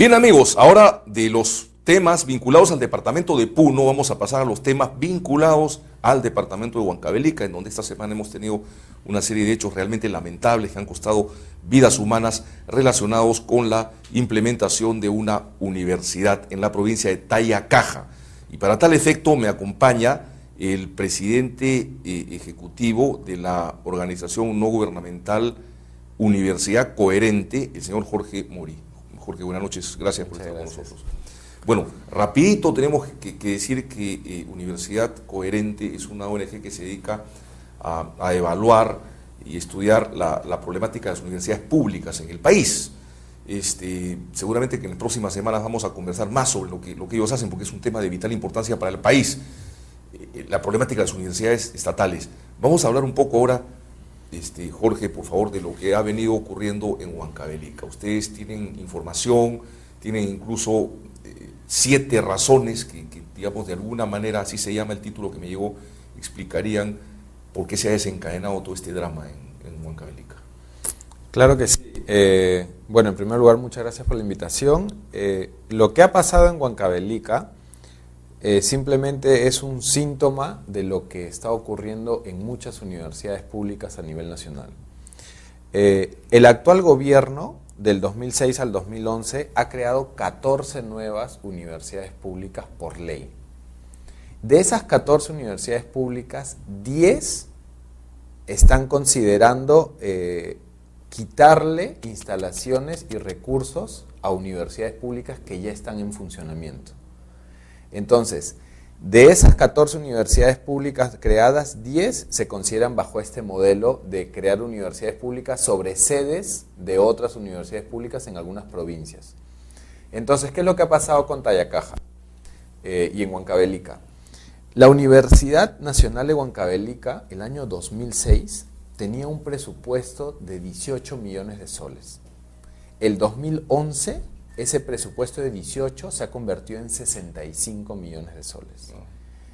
Bien, amigos, ahora de los temas vinculados al departamento de Puno, vamos a pasar a los temas vinculados al departamento de Huancavelica, en donde esta semana hemos tenido una serie de hechos realmente lamentables que han costado vidas humanas relacionados con la implementación de una universidad en la provincia de Tayacaja. Y para tal efecto me acompaña el presidente ejecutivo de la organización no gubernamental Universidad Coherente, el señor Jorge Mori. Jorge, buenas noches, gracias por estar con nosotros. Bueno, rapidito tenemos que decir que Universidad Coherente es una ONG que se dedica a evaluar y estudiar la problemática de las universidades públicas en el país. Seguramente que en las próximas semanas vamos a conversar más sobre lo que ellos hacen, porque es un tema de vital importancia para el país, la problemática de las universidades estatales. Vamos a hablar un poco ahora, Jorge, por favor, de lo que ha venido ocurriendo en Huancavelica. Ustedes tienen información, tienen incluso 7 razones que, digamos, de alguna manera, así se llama el título que me llegó, explicarían por qué se ha desencadenado todo este drama en Huancavelica. Claro que sí. Bueno, en primer lugar, muchas gracias por la invitación. Lo que ha pasado en Huancavelica simplemente es un síntoma de lo que está ocurriendo en muchas universidades públicas a nivel nacional. El actual gobierno, del 2006 al 2011, ha creado 14 nuevas universidades públicas por ley. De esas 14 universidades públicas, 10 están considerando quitarle instalaciones y recursos a universidades públicas que ya están en funcionamiento. Entonces, de esas 14 universidades públicas creadas, 10 se consideran bajo este modelo de crear universidades públicas sobre sedes de otras universidades públicas en algunas provincias. Entonces, ¿qué es lo que ha pasado con Tayacaja y en Huancavelica? La Universidad Nacional de Huancavelica, el año 2006, tenía un presupuesto de 18 millones de soles. El 2011, ese presupuesto de 18 se ha convertido en 65 millones de soles.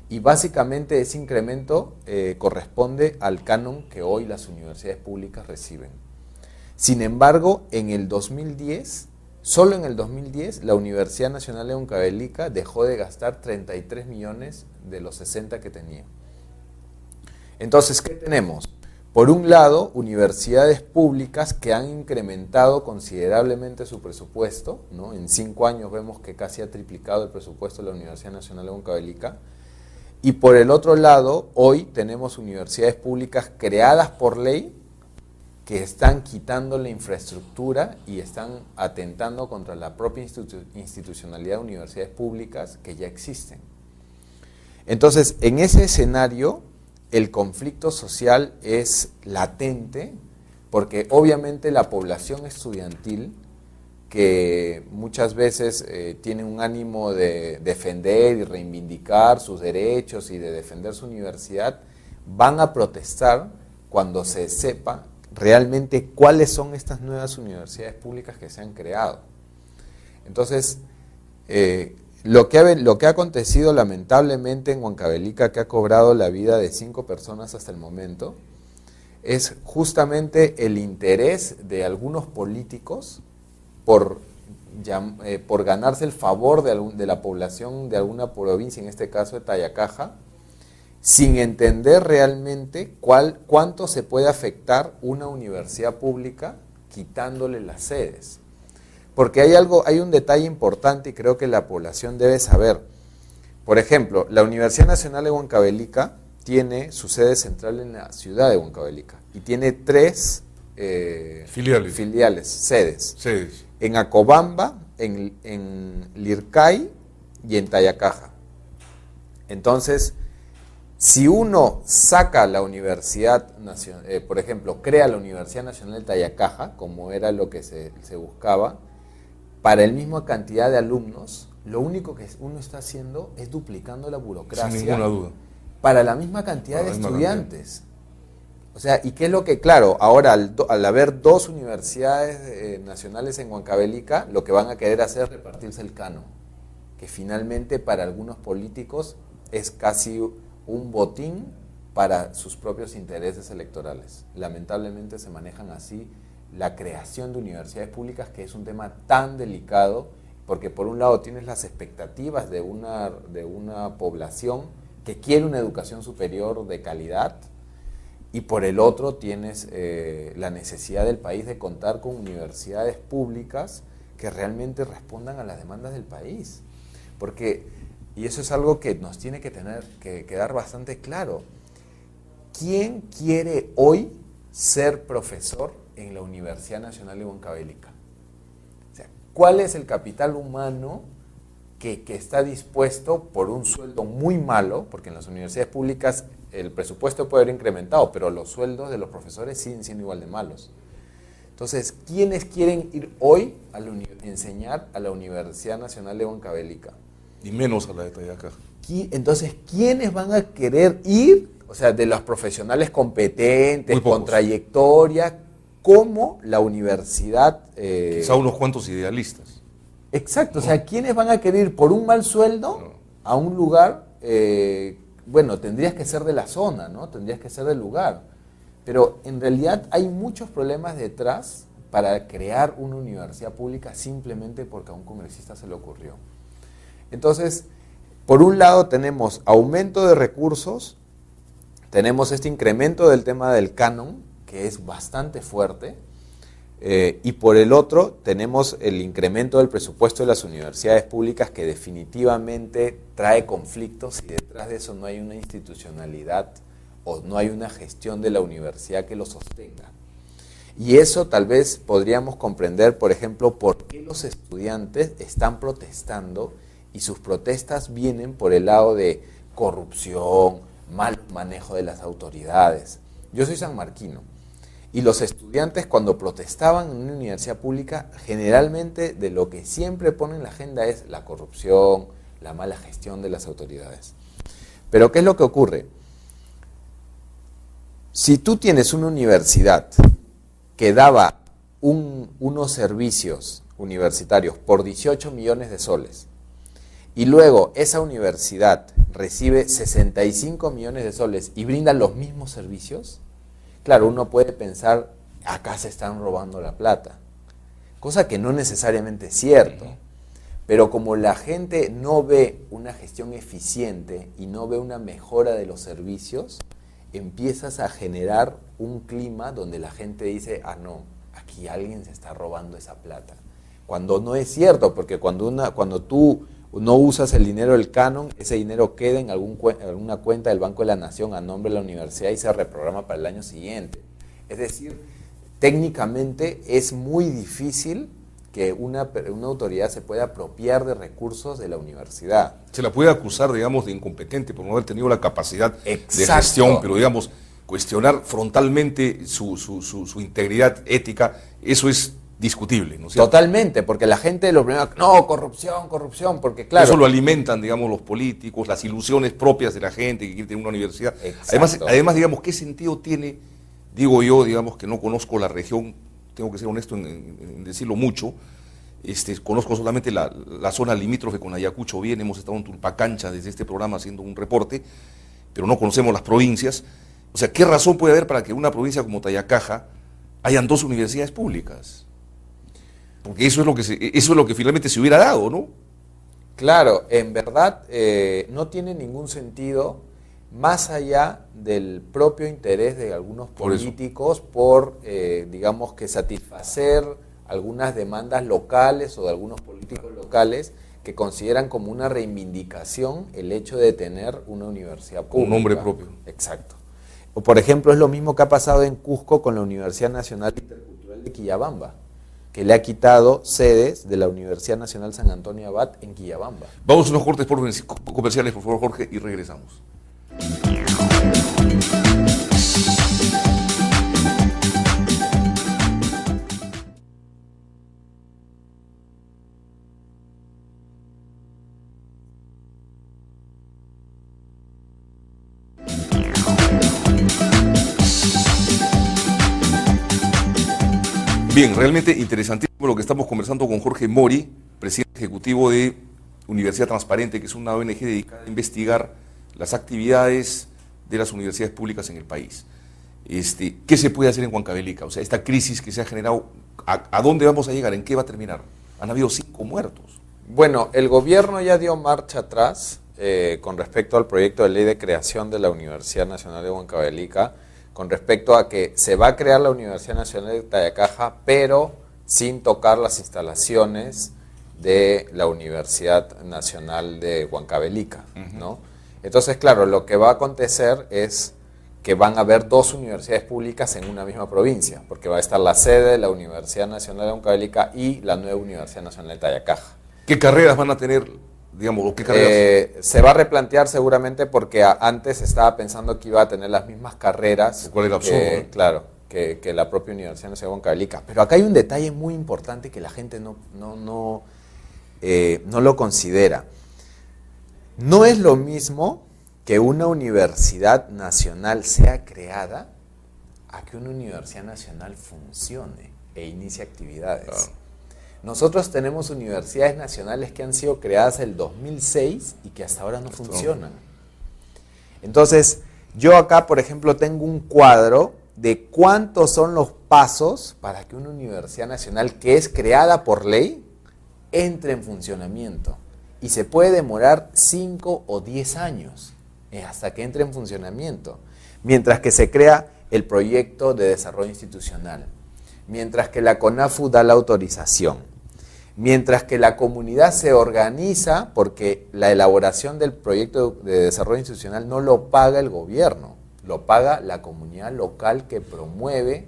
Y básicamente ese incremento corresponde al canon que hoy las universidades públicas reciben. Sin embargo, en el 2010, solo en el 2010, la Universidad Nacional de Huancavelica dejó de gastar 33 millones de los 60 que tenía. Entonces, ¿qué tenemos? Por un lado, universidades públicas que han incrementado considerablemente su presupuesto, ¿no? En 5 años vemos que casi ha triplicado el presupuesto de la Universidad Nacional de Huancavelica. Y por el otro lado, hoy tenemos universidades públicas creadas por ley que están quitando la infraestructura y están atentando contra la propia institucionalidad de universidades públicas que ya existen. Entonces, en ese escenario, el conflicto social es latente porque obviamente la población estudiantil, que muchas veces tiene un ánimo de defender y reivindicar sus derechos y de defender su universidad, van a protestar cuando se sepa realmente cuáles son estas nuevas universidades públicas que se han creado. Entonces, lo que ha acontecido lamentablemente en Huancavelica, que ha cobrado la vida de 5 personas hasta el momento, es justamente el interés de algunos políticos por ganarse el favor de la población de alguna provincia, en este caso de Tayacaja, sin entender realmente cuánto se puede afectar una universidad pública quitándole las sedes. Porque hay un detalle importante y creo que la población debe saber. Por ejemplo, la Universidad Nacional de Huancavelica tiene su sede central en la ciudad de Huancavelica y tiene 3 sedes. En Acobamba, en Lircay y en Tayacaja. Entonces, si uno saca la Universidad Nacional, por ejemplo, crea la Universidad Nacional de Tayacaja, como era lo que se buscaba, para la misma cantidad de alumnos, lo único que uno está haciendo es duplicando la burocracia. Sin ninguna duda. Para la misma cantidad de estudiantes. O sea, y qué es lo que, claro, ahora al haber 2 universidades nacionales en Huancavelica, lo que van a querer hacer es repartirse el canon, que finalmente para algunos políticos es casi un botín para sus propios intereses electorales. Lamentablemente se manejan así la creación de universidades públicas, que es un tema tan delicado porque por un lado tienes las expectativas de una población que quiere una educación superior de calidad, y por el otro tienes la necesidad del país de contar con universidades públicas que realmente respondan a las demandas del país. Y eso es algo que nos tiene que quedar bastante claro. ¿Quién quiere hoy ser profesor en la Universidad Nacional de Huancavelica? O sea, ¿cuál es el capital humano que está dispuesto por un sueldo muy malo? Porque en las universidades públicas el presupuesto puede haber incrementado, pero los sueldos de los profesores siguen siendo igual de malos. Entonces, ¿quiénes quieren ir hoy a enseñar a la Universidad Nacional de Huancavelica? Y menos a la de Tayacá. Entonces, ¿quiénes van a querer ir? O sea, de los profesionales competentes, con trayectoria, como la universidad... Quizá unos cuantos idealistas. Exacto, o sea, ¿quiénes van a querer ir por un mal sueldo a un lugar? Bueno, tendrías que ser de la zona, ¿no? Tendrías que ser del lugar. Pero en realidad hay muchos problemas detrás para crear una universidad pública simplemente porque a un congresista se le ocurrió. Entonces, por un lado tenemos aumento de recursos, tenemos este incremento del tema del canon, que es bastante fuerte, y por el otro tenemos el incremento del presupuesto de las universidades públicas, que definitivamente trae conflictos, y detrás de eso no hay una institucionalidad o no hay una gestión de la universidad que lo sostenga. Y eso tal vez podríamos comprender, por ejemplo, por qué los estudiantes están protestando, y sus protestas vienen por el lado de corrupción, mal manejo de las autoridades. Yo soy sanmarquino, y los estudiantes, cuando protestaban en una universidad pública, generalmente de lo que siempre ponen en la agenda es la corrupción, la mala gestión de las autoridades. Pero ¿qué es lo que ocurre? Si tú tienes una universidad que daba unos servicios universitarios por 18 millones de soles, y luego esa universidad recibe 65 millones de soles y brinda los mismos servicios, claro, uno puede pensar, acá se están robando la plata, cosa que no necesariamente es cierto. Pero como la gente no ve una gestión eficiente y no ve una mejora de los servicios, empiezas a generar un clima donde la gente dice, no, aquí alguien se está robando esa plata. Cuando no es cierto, porque cuando tú no usas el dinero del canon, ese dinero queda en alguna cuenta del Banco de la Nación a nombre de la universidad y se reprograma para el año siguiente. Es decir, técnicamente es muy difícil que una autoridad se pueda apropiar de recursos de la universidad. Se la puede acusar, digamos, de incompetente por no haber tenido la capacidad Exacto. de gestión, pero, digamos, cuestionar frontalmente su integridad ética, eso es discutible, ¿no es cierto? Totalmente, porque la gente lo primero, no, corrupción, porque claro... Eso lo alimentan, digamos, los políticos, las ilusiones propias de la gente que quiere tener una universidad. Además, digamos, ¿qué sentido tiene, digo yo, digamos, que no conozco la región, tengo que ser honesto en decirlo mucho, conozco solamente la zona limítrofe con Ayacucho, bien, hemos estado en Tulpacancha desde este programa haciendo un reporte, pero no conocemos las provincias. O sea, ¿qué razón puede haber para que en una provincia como Tayacaja hayan dos universidades públicas? Porque eso es lo que finalmente se hubiera dado, ¿no? Claro, en verdad no tiene ningún sentido, más allá del propio interés de algunos políticos por digamos que satisfacer algunas demandas locales o de algunos políticos locales que consideran como una reivindicación el hecho de tener una universidad pública. Un nombre propio. Exacto. O por ejemplo, es lo mismo que ha pasado en Cusco con la Universidad Nacional Intercultural de Quillabamba, que le ha quitado sedes de la Universidad Nacional San Antonio Abad en Quillabamba. Vamos a unos cortes comerciales, por favor, Jorge, y regresamos. Bien, realmente interesantísimo lo que estamos conversando con Jorge Mori, presidente ejecutivo de Universidad Transparente, que es una ONG dedicada a investigar las actividades de las universidades públicas en el país. ¿Qué se puede hacer en Huancavelica? O sea, esta crisis que se ha generado, ¿a dónde vamos a llegar? ¿En qué va a terminar? Han habido 5 muertos. Bueno, el gobierno ya dio marcha atrás con respecto al proyecto de ley de creación de la Universidad Nacional de Huancavelica, con respecto a que se va a crear la Universidad Nacional de Tayacaja, pero sin tocar las instalaciones de la Universidad Nacional de Huancavelica, ¿no? Entonces, claro, lo que va a acontecer es que van a haber dos universidades públicas en una misma provincia, porque va a estar la sede de la Universidad Nacional de Huancavelica y la nueva Universidad Nacional de Tayacaja. ¿Qué carreras van a tener, digamos, o qué carreras? Se va a replantear seguramente porque antes estaba pensando que iba a tener las mismas carreras. ¿Cuál era el absurdo, no? Claro, que la propia Universidad Nacional de Huancavelica. Pero acá hay un detalle muy importante que la gente no lo considera. No es lo mismo que una universidad nacional sea creada a que una universidad nacional funcione e inicie actividades. Claro. Nosotros tenemos universidades nacionales que han sido creadas en el 2006 y que hasta ahora no funcionan. Entonces, yo acá, por ejemplo, tengo un cuadro de cuántos son los pasos para que una universidad nacional que es creada por ley entre en funcionamiento. Y se puede demorar 5 o 10 años hasta que entre en funcionamiento. Mientras que se crea el proyecto de desarrollo institucional. Mientras que la CONAFU da la autorización. Mientras que la comunidad se organiza porque la elaboración del proyecto de desarrollo institucional no lo paga el gobierno, lo paga la comunidad local que promueve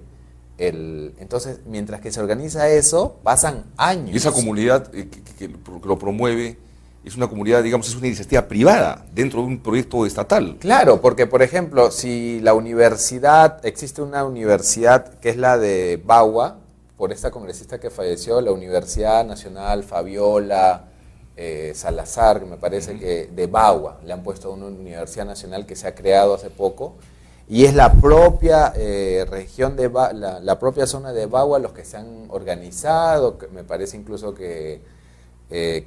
Entonces, mientras que se organiza eso, pasan años. Y esa comunidad que lo promueve es una comunidad, digamos, es una iniciativa privada dentro de un proyecto estatal. Claro, porque, por ejemplo, si la universidad, existe una universidad que es la de Bagua, por esta congresista que falleció, la Universidad Nacional Fabiola Salazar, me parece que de Bagua, le han puesto una universidad nacional que se ha creado hace poco, y es la propia región de la propia zona de Bagua los que se han organizado, que me parece incluso que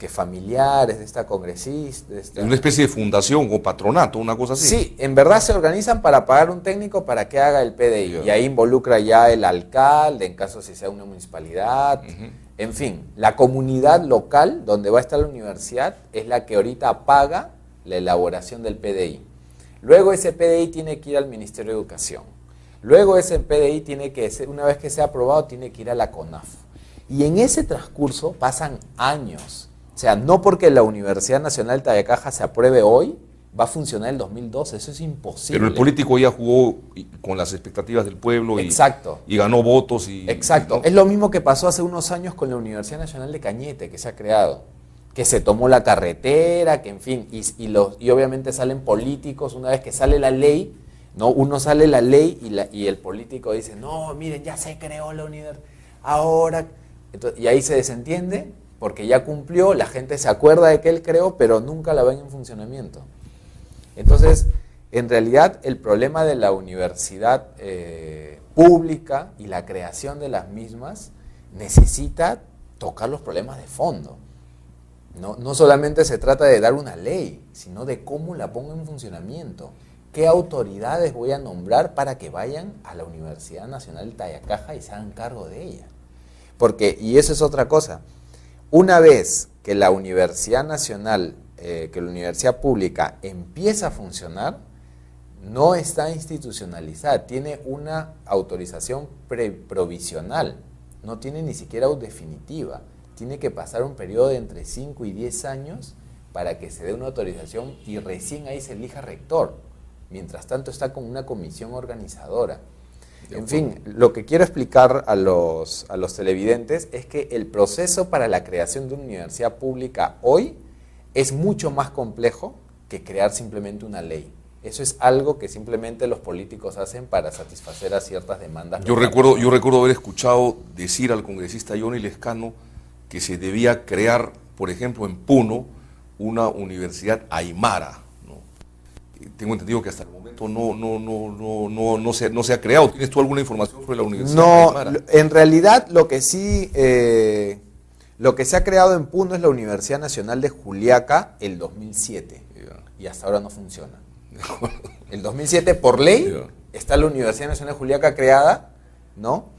familiares de esta congresista. Es una especie de fundación o patronato, una cosa así. Sí, en verdad se organizan para pagar un técnico para que haga el PDI. Yeah. Y ahí involucra ya el alcalde, en caso si sea una municipalidad. En fin, la comunidad local donde va a estar la universidad es la que ahorita paga la elaboración del PDI. Luego ese PDI tiene que ir al Ministerio de Educación. Luego ese PDI tiene que ser, una vez que sea aprobado, tiene que ir a la CONAFU. Y en ese transcurso pasan años. O sea, no porque la Universidad Nacional de Tayacaja se apruebe hoy, va a funcionar el 2012. Eso es imposible. Pero el político ya jugó con las expectativas del pueblo y ganó votos. Exacto. Es lo mismo que pasó hace unos años con la Universidad Nacional de Cañete, que se ha creado. Que se tomó la carretera, que en fin, y obviamente salen políticos, una vez que sale la ley, ¿no? Uno sale la ley y el político dice, no, miren, ya se creó la universidad, ahora... Entonces, y ahí se desentiende, porque ya cumplió, la gente se acuerda de que él creó, pero nunca la ven en funcionamiento. Entonces, en realidad, el problema de la universidad pública y la creación de las mismas necesita tocar los problemas de fondo. No solamente se trata de dar una ley, sino de cómo la pongo en funcionamiento. ¿Qué autoridades voy a nombrar para que vayan a la Universidad Nacional de Tayacaja y se hagan cargo de ella? Porque, y eso es otra cosa, una vez que la Universidad Nacional, que la Universidad Pública empieza a funcionar, no está institucionalizada, tiene una autorización provisional, no tiene ni siquiera definitiva. Tiene que pasar un periodo de entre 5 y 10 años para que se dé una autorización y recién ahí se elija rector. Mientras tanto está con una comisión organizadora. En fin, lo que quiero explicar a los televidentes es que el proceso para la creación de una universidad pública hoy es mucho más complejo que crear simplemente una ley. Eso es algo que simplemente los políticos hacen para satisfacer a ciertas demandas. Yo recuerdo haber escuchado decir al congresista Johnny Lescano que se debía crear, por ejemplo, en Puno, una universidad aymara, ¿no? Tengo entendido que hasta el momento no se ha creado. ¿Tienes tú alguna información sobre la universidad aymara? No, en realidad lo que sí, lo que se ha creado en Puno es la Universidad Nacional de Juliaca el 2007, y hasta ahora no funciona. El 2007, por ley, está la Universidad Nacional de Juliaca creada, ¿no?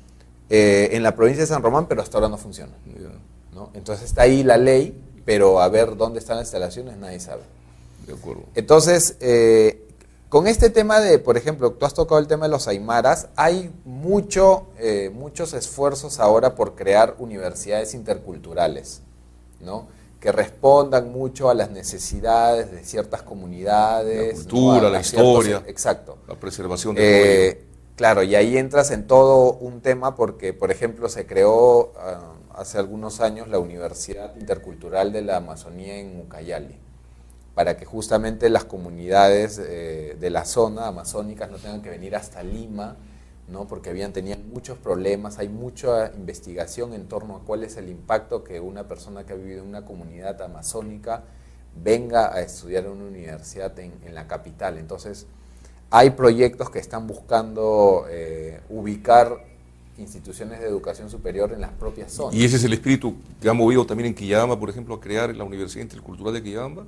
En la provincia de San Román, pero hasta ahora no funciona. ¿No? Entonces está ahí la ley pero a ver dónde están las instalaciones nadie sabe. De acuerdo. Entonces, con este tema de, por ejemplo, tú has tocado el tema de los aymaras, hay muchos esfuerzos ahora por crear universidades interculturales, ¿no? Que respondan mucho a las necesidades de ciertas comunidades. La cultura, ¿no? la historia. Exacto. La preservación de claro, y ahí entras en todo un tema porque, por ejemplo, se creó hace algunos años la Universidad Intercultural de la Amazonía en Ucayali, para que justamente las comunidades de la zona amazónicas no tengan que venir hasta Lima, ¿no? Porque tenían muchos problemas, hay mucha investigación en torno a cuál es el impacto que una persona que ha vivido en una comunidad amazónica venga a estudiar en una universidad en la capital. Entonces, hay proyectos que están buscando ubicar instituciones de educación superior en las propias zonas. ¿Y ese es el espíritu que ha movido también en Quillabamba, por ejemplo, a crear la Universidad Intercultural de Quillabamba?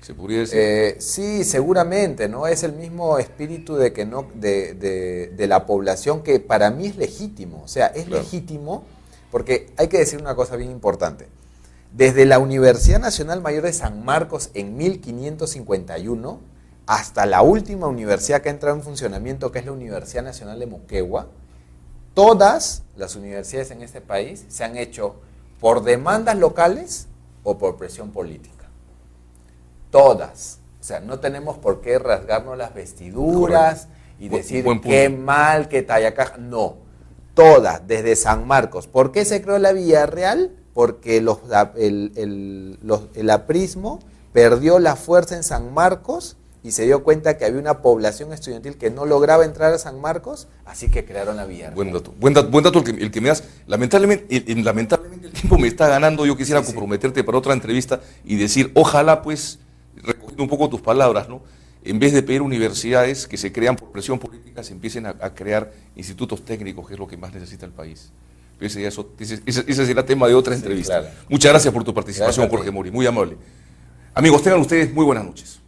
¿Se podría decir? Sí, seguramente, ¿no? Es el mismo espíritu de la población que para mí es legítimo. O sea, es claro. legítimo porque hay que decir una cosa bien importante. Desde la Universidad Nacional Mayor de San Marcos en 1551 hasta la última universidad que ha entrado en funcionamiento, que es la Universidad Nacional de Moquegua, todas las universidades en este país se han hecho por demandas locales o por presión política. Todas. O sea, no tenemos por qué rasgarnos las vestiduras y decir qué mal, qué talla caja. No. Todas, desde San Marcos. ¿Por qué se creó la Villarreal? Porque el aprismo perdió la fuerza en San Marcos y se dio cuenta que había una población estudiantil que no lograba entrar a San Marcos, así que crearon la Villarreal. Buen dato el que me das. Lamentablemente el tiempo me está ganando. Yo quisiera comprometerte para otra entrevista y decir, ojalá pues, recogiendo un poco tus palabras, ¿no? En vez de pedir universidades que se crean por presión política, se empiecen a crear institutos técnicos, que es lo que más necesita el país. Ese será tema de otra entrevista. Claro. Muchas gracias por tu participación, Jorge Mori, muy amable. Amigos, tengan ustedes muy buenas noches.